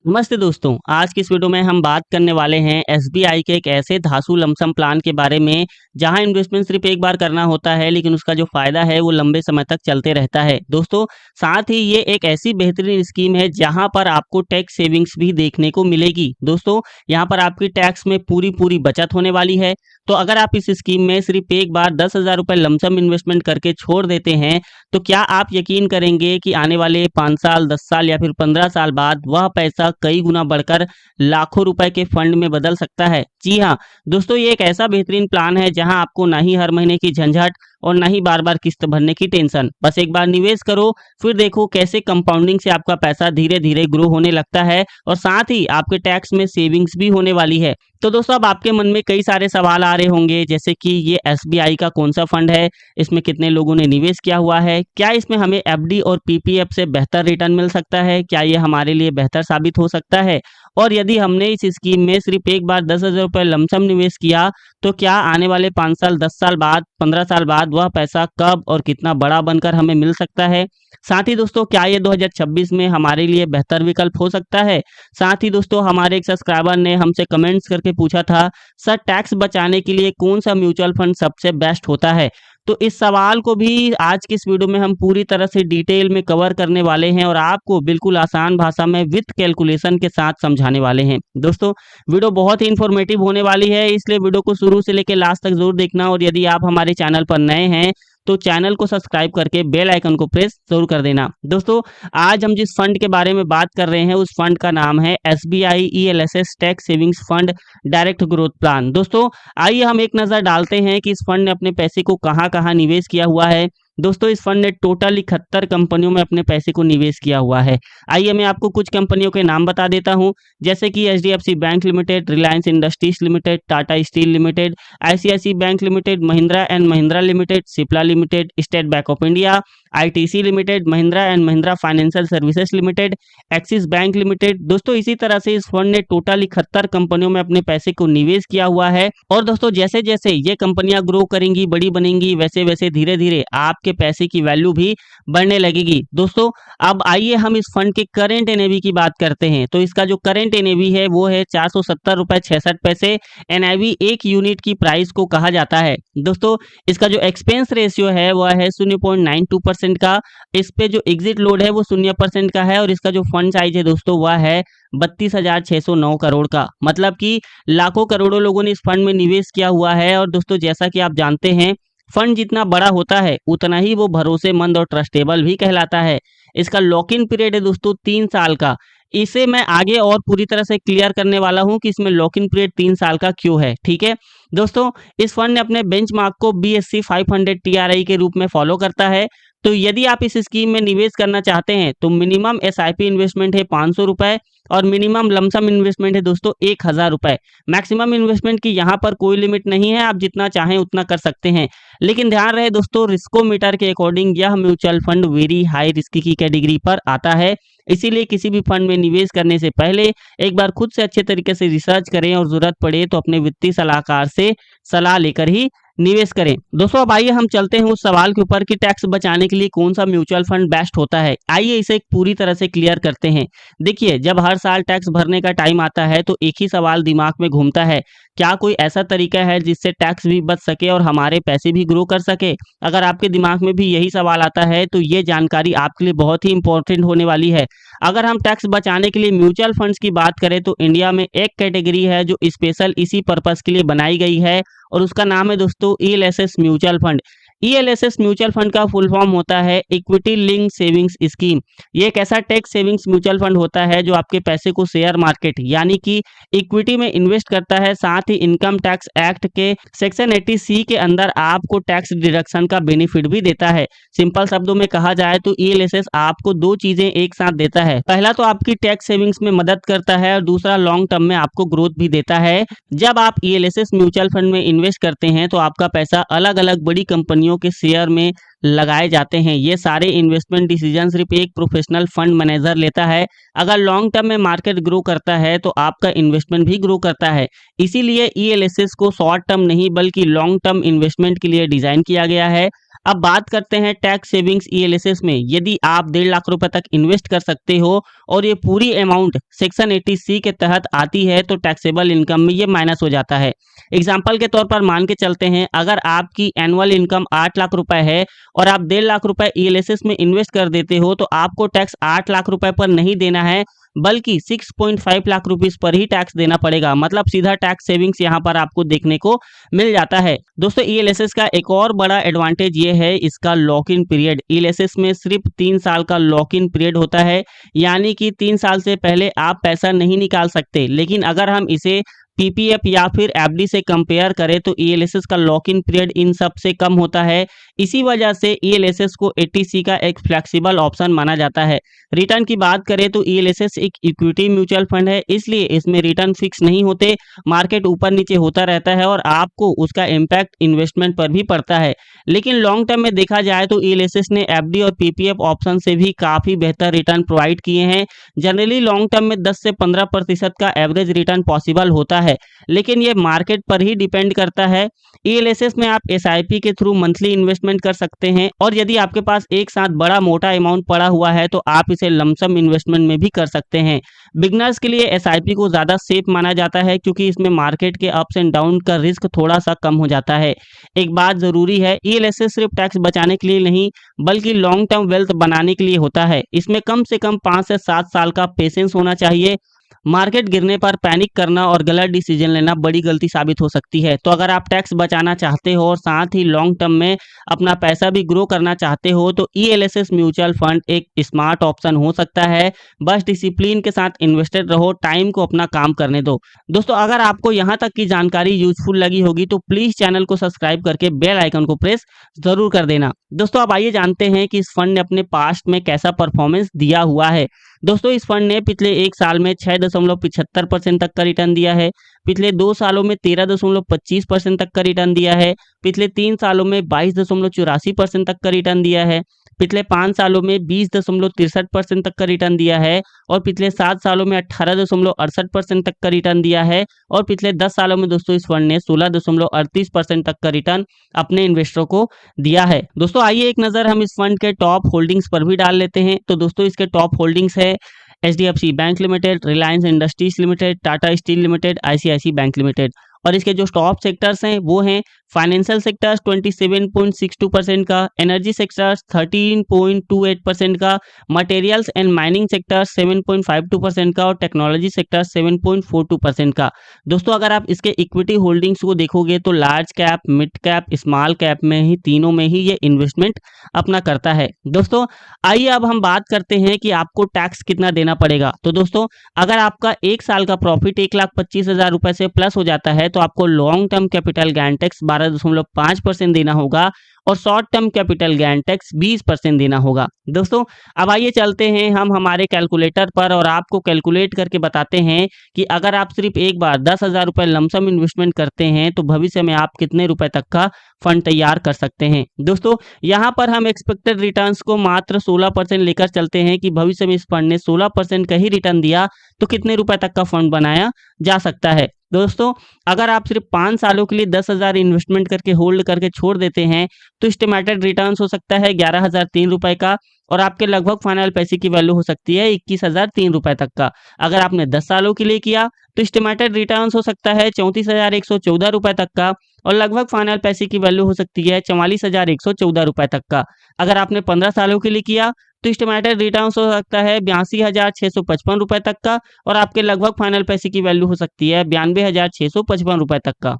नमस्ते दोस्तों, आज की इस वीडियो में हम बात करने वाले हैं एसबीआई के एक ऐसे धांसू लमसम प्लान के बारे में जहां इन्वेस्टमेंट सिर्फ एक बार करना होता है लेकिन उसका जो फायदा है वो लंबे समय तक चलते रहता है। दोस्तों, साथ ही ये एक ऐसी बेहतरीन स्कीम है जहां पर आपको टैक्स सेविंग्स भी देखने को मिलेगी। दोस्तों, यहां पर आपकी टैक्स में पूरी पूरी बचत होने वाली है। तो अगर आप इस स्कीम में सिर्फ एक बार 10,000 रुपये लमसम इन्वेस्टमेंट करके छोड़ देते हैं तो क्या आप यकीन करेंगे कि आने वाले 5 साल, 10 साल या फिर 15 साल बाद वह पैसा कई गुना बढ़कर लाखों रुपए के फंड में बदल सकता है। जी हाँ, दोस्तों, ये एक ऐसा बेहतरीन प्लान है जहां आपको ना ही हर महीने की झंझट और ना ही बार-बार किस्त भरने की टेंशन। बस एक बार निवेश करो, फिर देखो कैसे कंपाउंडिंग से आपका पैसा धीरे-धीरे ग्रो होने लगता है और साथ ही आपके टैक्स में सेविंग्स भी होने वाली है। तो दोस्तों, अब आपके मन में कई सारे सवाल आ रहे होंगे जैसे कि ये एसबीआई का कौन-सा फंड है, इसमें कितने लोगों ने निवेश किया हुआ है, क्या इसमें हमें एफडी और पीपीएफ से बेहतर रिटर्न मिल सकता है, क्या ये हमारे लिए बेहतर साबित हो सकता है, और यदि हमने इस स्कीम में सिर्फ एक बार 10,000 रुपये लमसम निवेश किया तो क्या आने वाले 5 साल, 10 साल बाद, 15 साल बाद वह पैसा कब और कितना बड़ा बनकर हमें मिल सकता है। साथ ही दोस्तों, क्या ये 2026 में हमारे लिए बेहतर विकल्प हो सकता है। साथ ही दोस्तों, हमारे एक सब्सक्राइबर ने हमसे कमेंट्स करके पूछा था, सर टैक्स बचाने के लिए कौन सा म्यूचुअल फंड सबसे बेस्ट होता है। तो इस सवाल को भी आज की इस वीडियो में हम पूरी तरह से डिटेल में कवर करने वाले हैं और आपको बिल्कुल आसान भाषा में विथ कैलकुलेशन के साथ समझाने वाले हैं। दोस्तों, वीडियो बहुत ही इन्फॉर्मेटिव होने वाली है, इसलिए वीडियो को शुरू से लेकर लास्ट तक जरूर देखना और यदि आप हमारे चैनल पर नए हैं तो चैनल को सब्सक्राइब करके बेल आइकन को प्रेस जरूर कर देना। दोस्तों, आज हम जिस फंड के बारे में बात कर रहे हैं उस फंड का नाम है SBI ELSS tax savings fund direct growth plan. दोस्तों, आइए हम एक नज़र डालते हैं कि इस फंड ने अपने पैसे को कहां कहां निवेश किया हुआ है। दोस्तों, इस फंड ने टोटल 71 कंपनियों में अपने पैसे को निवेश किया हुआ है। आइए मैं आपको कुछ कंपनियों के नाम बता देता हूं, जैसे कि HDFC bank limited, Reliance industries limited, Tata steel limited, ICICI bank limited, Mahindra and Mahindra limited, Cipla limited, State Bank of India, ITC limited, Mahindra and Mahindra financial services limited, Axis bank limited. दोस्तों, इसी तरह से इस फंड ने टोटल 71 कंपनियों में अपने पैसे को निवेश किया हुआ है और दोस्तों, जैसे जैसे ये कंपनियां ग्रो करेंगी, बड़ी बनेंगी, वैसे वैसे धीरे धीरे आपके पैसे की वैल्यू भी बढ़ने लगेगी। दोस्तों, अब आइए हम इस फंड के करेंट एनएवी की बात करते हैं। तो इसका जो करेंट एनएवी है वो है 470.66 रुपए। एनएवी एक यूनिट की प्राइस को कहा जाता है। दोस्तों, इसका जो एक्सपेंस रेशियो है वह है 0.92% का। इस पे जो एग्जिट लोड है वो 0% का है और इसका जो फंड साइज है दोस्तों वह है 32,609 करोड़ का। मतलब कि लाखों करोड़ों लोगों ने इस फंड में निवेश किया हुआ है और दोस्तों, जैसा कि आप जानते हैं, फंड जितना बड़ा होता है उतना ही वो भरोसेमंद और ट्रस्टेबल भी कहलाता है। इसका लॉक इन पीरियड है दोस्तों 3 साल का। इसे मैं आगे और पूरी तरह से क्लियर करने वाला हूं कि इसमें लॉक इन पीरियड 3 साल का क्यों है। ठीक है दोस्तों, इस फंड ने अपने बेंचमार्क को BSE 500 TRI के रूप में फॉलो करता है। तो यदि आप इस स्कीम में निवेश करना चाहते हैं तो मिनिमम एसआईपी इन्वेस्टमेंट है 500 रुपए और मिनिमम लमसम इन्वेस्टमेंट है दोस्तों 1,000 रुपए। मैक्सिमम इन्वेस्टमेंट की यहाँ पर कोई लिमिट नहीं है, आप जितना चाहें उतना कर सकते हैं। लेकिन ध्यान रहे दोस्तों, रिस्कोमीटर के अकॉर्डिंग यह mutual fund very high risk की कैटेगरी पर आता है। इसीलिए किसी भी फंड में निवेश करने से पहले एक बार खुद से अच्छे तरीके से रिसर्च करें और जरूरत पड़े तो अपने वित्तीय सलाहकार से सलाह लेकर ही निवेश करें। दोस्तों, अब आइए हम चलते हैं उस सवाल के ऊपर कि टैक्स बचाने के लिए कौन सा म्यूचुअल फंड बेस्ट होता है। आइए इसे पूरी तरह से क्लियर करते हैं। देखिए, जब हर साल टैक्स भरने का टाइम आता है तो एक ही सवाल दिमाग में घूमता है, क्या कोई ऐसा तरीका है जिससे टैक्स भी बच सके और हमारे पैसे भी ग्रो कर सके। अगर आपके दिमाग में भी यही सवाल आता है तो ये जानकारी आपके लिए बहुत ही इंपॉर्टेंट होने वाली है। अगर हम टैक्स बचाने के लिए म्यूचुअल फंड्स की बात करें तो इंडिया में एक कैटेगरी है जो स्पेशल इसी पर्पस के लिए बनाई गई है और उसका नाम है दोस्तों ELSS mutual fund. ELSS mutual fund का फुल फॉर्म होता है इक्विटी लिंक सेविंग्स स्कीम। ये एक ऐसा टैक्स सेविंग्स म्यूचुअल फंड होता है जो आपके पैसे को शेयर मार्केट यानी कि इक्विटी में इन्वेस्ट करता है। साथ ही इनकम टैक्स एक्ट के सेक्शन 80C के अंदर आपको टैक्स डिडक्शन का बेनिफिट भी देता है। सिंपल शब्दों में कहा जाए तो ईएलएसएस आपको दो चीजें एक साथ देता है। पहला तो आपकी टैक्स सेविंग्स में मदद करता है और दूसरा लॉन्ग टर्म में आपको ग्रोथ भी देता है। जब आप ईएलएसएस म्यूचुअल फंड में इन्वेस्ट करते हैं तो आपका पैसा अलग अलग बड़ी कंपनियों के शेयर में लगाए जाते हैं। ये सारे इन्वेस्टमेंट डिसीजन सिर्फ एक प्रोफेशनल फंड मैनेजर लेता है। अगर लॉन्ग टर्म में मार्केट ग्रो करता है तो आपका इन्वेस्टमेंट भी ग्रो करता है। इसीलिए ईएलएसएस को शॉर्ट टर्म नहीं बल्कि लॉन्ग टर्म इन्वेस्टमेंट के लिए डिजाइन किया गया है। अब बात करते हैं टैक्स सेविंग्स ईएलएसएस में। यदि आप 1.5 लाख रुपए तक इन्वेस्ट कर सकते हो और ये पूरी अमाउंट सेक्शन 80C के तहत आती है तो टैक्सेबल इनकम में ये माइनस हो जाता है। एग्जाम्पल के तौर पर मान के चलते हैं, अगर आपकी एनुअल इनकम 8 लाख रुपए है और आप 1.5 लाख रुपए ईएलएसएस में इन्वेस्ट कर देते हो तो आपको टैक्स 8 लाख रुपए पर नहीं देना है, बल्कि 6.5 लाख रुपीस पर ही टैक्स देना पड़ेगा। मतलब सीधा टैक्स सेविंग्स यहाँ पर आपको देखने को मिल जाता है। दोस्तों ईएलएसएस का एक और बड़ा एडवांटेज ये है इसका लॉक इन पीरियड। ईएलएसएस में सिर्फ 3 साल का लॉक इन पीरियड होता है, यानी कि 3 साल से पहले आप पैसा नहीं निकाल सकते। लेकिन अगर हम इसे पीपीएफ या फिर एफडी से कंपेयर करें तो ईएलएसएस का लॉक इन पीरियड इन सब से कम होता है। इसी वजह से ईएलएसएस को 80C का एक फ्लेक्सिबल ऑप्शन माना जाता है। रिटर्न की बात करें तो ईएलएसएस एक इक्विटी म्यूचुअल फंड है, इसलिए इसमें रिटर्न फिक्स नहीं होते, मार्केट ऊपर नीचे होता रहता है और आपको उसका इम्पैक्ट इन्वेस्टमेंट पर भी पड़ता है। लेकिन लॉन्ग टर्म में देखा जाए तो ईएलएसएस ने एफडी और पीपीएफ ऑप्शन से भी काफी बेहतर रिटर्न प्रोवाइड किए हैं। जनरली लॉन्ग टर्म में 10 से 15% का एवरेज रिटर्न पॉसिबल होता है, लेकिन ये मार्केट पर ही डिपेंड करता है। ईएलएसएस में आप एसआईपी के थ्रू मंथली इन्वेस्टमेंट कर सकते हैं और यदि आपके पास एक साथ बड़ा मोटा अमाउंट पड़ा हुआ है तो आप इसे लमसम इन्वेस्टमेंट में भी कर सकते हैं। बिगनर्स के लिए एसआईपी को ज़्यादा सेफ माना जाता है क्योंकि इसमें मार्केट के अप्स एंड डाउन का रिस्क थोड़ा सा कम हो जाता है। एक बात ज़रूरी है, ईएलएसएस सिर्फ टैक्स बचाने के लिए नहीं बल्कि लॉन्ग टर्म वेल्थ बनाने के लिए होता है। इसमें कम से कम 5 से 7 साल का पेशेंस होना चाहिए। मार्केट गिरने पर पैनिक करना और गलत डिसीजन लेना बड़ी गलती साबित हो सकती है। तो अगर आप टैक्स बचाना चाहते हो और साथ ही लॉन्ग टर्म में अपना पैसा भी ग्रो करना चाहते हो तो ईएलएसएस म्यूचुअल फंड एक स्मार्ट ऑप्शन हो सकता है। बस डिसिप्लिन के साथ इन्वेस्टेड रहो, टाइम को अपना काम करने दो। दोस्तों अगर आपको यहाँ तक की जानकारी यूजफुल लगी होगी तो प्लीज चैनल को सब्सक्राइब करके बेल आइकन को प्रेस जरूर कर देना। दोस्तों अब आइए जानते हैं कि इस फंड ने अपने पास्ट में कैसा परफॉर्मेंस दिया हुआ है। दोस्तों इस फंड ने पिछले एक साल में 6.75% तक का रिटर्न दिया है, पिछले 2 सालों में 13.25% तक का रिटर्न दिया है, पिछले 3 सालों में 22.84% तक का रिटर्न दिया है, पिछले 5 सालों में 20.63% तक का रिटर्न दिया है और पिछले 7 सालों में 18.68% तक का रिटर्न दिया है और पिछले 10 सालों में दोस्तों इस फंड ने 16.38% तक का रिटर्न अपने इन्वेस्टरों को दिया है। दोस्तों आइए एक नज़र हम इस फंड के टॉप होल्डिंग्स पर भी डाल लेते हैं। तो दोस्तों इसके टॉप होल्डिंग्स है HDFC bank limited, Reliance industries limited, Tata steel limited, ICICI bank limited. और इसके जो टॉप सेक्टर्स हैं वो हैं फाइनेंशियल सेक्टर्स 27.62% का, एनर्जी सेक्टर्स 13.28% का, मटेरियल्स एंड माइनिंग सेक्टर्स 7.52% का और टेक्नोलॉजी सेक्टर 7.42% का। दोस्तों अगर आप इसके इक्विटी होल्डिंग्स को देखोगे तो large cap, mid cap, small cap में ही तीनों में ही ये इन्वेस्टमेंट अपना करता है। दोस्तों आइए अब हम बात करते हैं कि आपको टैक्स कितना देना पड़ेगा। तो दोस्तों अगर आपका एक साल का प्रॉफिट 1,25,000 रुपए से प्लस हो जाता है तो आपको long term capital gain tax 12.5% देना होगा और short term capital gain tax 20% देना होगा। दोस्तों अब आइए चलते हैं हम हमारे कैलकुलेटर पर और आपको कैलकुलेट करके बताते हैं कि अगर आप सिर्फ एक बार 10,000 रुपए लमसम इन्वेस्टमेंट करते हैं तो भविष्य में आप कितने रुपए तक का फंड तैयार कर सकते हैं। दोस्तों यहाँ पर हम एक्सपेक्टेड रिटर्न्स को मात्र 16% लेकर चलते हैं कि भविष्य में इस फंड ने 16% का ही रिटर्न दिया तो कितने रुपए तक का फंड बनाया जा सकता है। दोस्तों अगर आप सिर्फ 5 सालों के लिए 10,000 इन्वेस्टमेंट करके होल्ड करके छोड़ देते हैं तो एस्टिमेटेड रिटर्न्स हो सकता है 11,003 रुपए का और आपके लगभग फाइनल पैसे की वैल्यू हो सकती है 21,003 रुपए तक का। अगर आपने 10 सालों के लिए किया तो एस्टिमेटेड रिटर्न्स हो सकता है 34,114 रुपए तक का और लगभग फाइनल पैसे की वैल्यू हो सकती है 44,114 रुपए तक का। अगर आपने 15 सालों के लिए किया तो एस्टिमेटेड रिटर्न्स हो सकता है 82,655 रुपए तक का और आपके लगभग फाइनल पैसे की वैल्यू हो सकती है 92,655 रुपए तक का।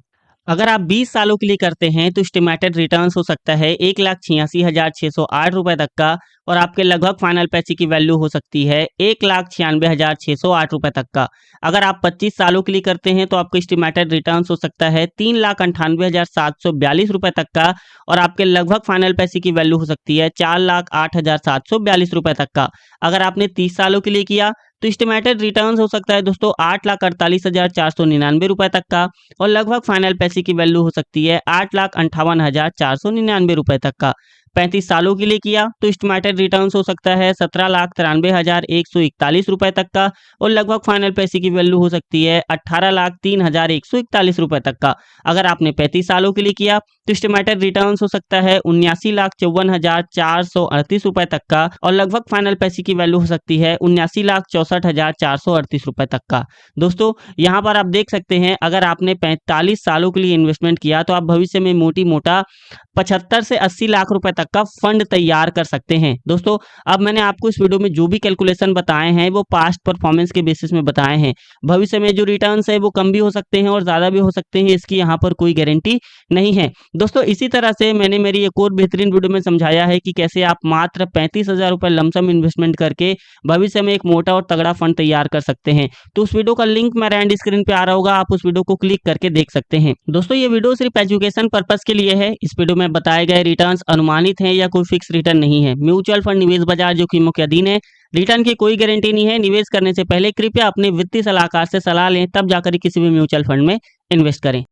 अगर आप 20 सालों के लिए करते हैं तो एस्टिमेटेड रिटर्न्स हो सकता है 1,86,608 रुपए तक का और आपके लगभग फाइनल पैसे की वैल्यू हो सकती है 1,96,608 रुपए तक का। अगर आप 25 सालों के लिए करते हैं तो आपका एस्टिमेटेड रिटर्न्स हो सकता है 3,98,742 रुपए तक का और आपके लगभग फाइनल पैसे की वैल्यू हो सकती है 4,08,742 रुपए तक का। अगर आपने 30 सालों के लिए किया तो एस्टिमेटेड रिटर्न्स हो सकता है दोस्तों 8,48,499 रुपए तक का और लगभग फाइनल पैसे की वैल्यू हो सकती है 8,58,499 रुपए तक का। 35 सालों के लिए किया तो एस्टिमेटेड रिटर्न्स हो सकता है 17,93,141 रुपए तक का, और लगभग फाइनल पैसे की वैल्यू हो सकती है 18,03,141 रुपए तक का। अगर आपने 35 सालों के लिए किया तो एस्टिमेटेड रिटर्न्स हो सकता है 79,54,438 रुपए तक का, और लगभग फाइनल पैसे की वैल्यू हो सकती है 79,64,438 रुपए तक का। दोस्तों यहाँ पर आप देख सकते हैं, अगर आपने 45 सालों के लिए इन्वेस्टमेंट किया तो आप भविष्य में मोटी मोटा 75 से 80 लाख रुपए तक का फंड तैयार कर सकते हैं। दोस्तों अब मैंने आपको इस वीडियो में जो भी कैलकुलेशन बताए हैं वो पास्ट परफॉर्मेंस के बेसिस में बताए हैं। भविष्य में जो रिटर्न्स है वो कम भी हो सकते हैं और ज़्यादा भी हो सकते हैं, इसकी यहाँ पर कोई गारंटी नहीं है। दोस्तों इसी तरह से मैंने मेरी एक और बेहतरीन वीडियो में समझाया है कि कैसे आप मात्र 35,000 रुपये लमसम इन्वेस्टमेंट करके भविष्य में एक मोटा और तगड़ा फंड तैयार कर सकते हैं। तो उस वीडियो का लिंक मेरे एंड स्क्रीन पे आ रहा होगा, आप उस वीडियो को क्लिक करके देख सकते हैं। दोस्तों ये वीडियो सिर्फ एजुकेशन पर्पस के लिए है। इस वीडियो में बताए गए रिटर्न्स अनुमानित हैं या कोई फिक्स रिटर्न नहीं है। म्यूचुअल फंड निवेश बाजार जोखिमों के अधीन है, रिटर्न की कोई गारंटी नहीं है। निवेश करने से पहले कृपया अपने वित्तीय सलाहकार से सलाह लें, तब जाकर किसी भी म्यूचुअल फंड में इन्वेस्ट करें।